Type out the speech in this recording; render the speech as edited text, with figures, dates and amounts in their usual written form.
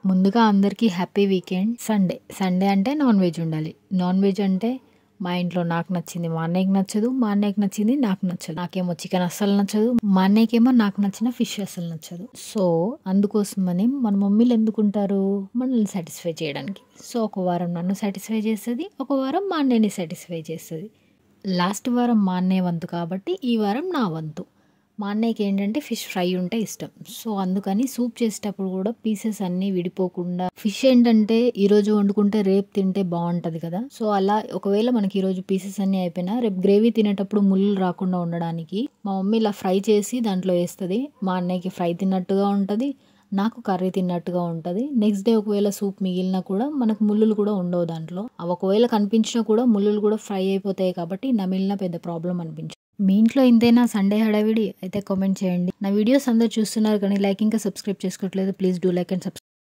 ముందుగా అందరికీ happy weekend. Sunday అంటే నాన్ వెజ్ ఉండాలి. నాన్ వెజ్ అంటే మా ఇంట్లో నాకు నచ్చింది మా అన్నయ్యకి నచ్చదు. మా అన్నయ్యకి నచ్చింది నాకు నచ్చదు. నాకేమో చికెన్ అస్సలు నచ్చదు. మా అన్నయ్యకేమో నాకు నచ్చిన ఫిష్ అస్సలు నచ్చదు. సో అందుకోసమని మన మమ్మీలు ఎందుకుంటారు, మనల్ని సాటిస్ఫై చేయడానికి. సో ఒక వారం నన్ను సాటిస్ఫై చేస్తుంది, ఒక వారం మా అన్నయ్యని సాటిస్ఫై చేస్తుంది. లాస్ట్ వారం మా అన్నయ్య వంతు కాబట్టి ఈ వారం నా వంతు. మా అన్నయ్యకి ఏంటంటే ఫిష్ ఫ్రై ఉంటే ఇష్టం. సో అందుకని సూప్ చేసేటప్పుడు కూడా పీసెస్ అన్నీ విడిపోకుండా, ఫిష్ ఏంటంటే ఈరోజు వండుకుంటే రేపు తింటే బాగుంటుంది కదా. సో అలా ఒకవేళ మనకి ఈరోజు పీసెస్ అన్నీ అయిపోయినా రేపు గ్రేవీ తినేటప్పుడు ముళ్ళు రాకుండా ఉండడానికి మా మమ్మీ ఇలా ఫ్రై చేసి దాంట్లో వేస్తుంది. మా అన్నయ్యకి ఫ్రై తిన్నట్టుగా ఉంటుంది, నాకు కర్రీ తిన్నట్టుగా ఉంటుంది. నెక్స్ట్ డే ఒకవేళ సూప్ మిగిలినా కూడా మనకు ముళ్ళులు కూడా ఉండవు దాంట్లో. అవి ఒకవేళ కనిపించినా కూడా ముళ్ళులు కూడా ఫ్రై అయిపోతాయి కాబట్టి నమిలినా పెద్ద ప్రాబ్లం అనిపించదు. మీ ఇంట్లో ఇంతేనా సండే హడావిడి? అయితే కామెంట్ చేయండి. నా వీడియోస్ అందరూ చూస్తున్నారు కానీ లైక్ ఇంకా సబ్స్క్రైబ్ చేసుకోవట్లేదు. Please do like and subscribe.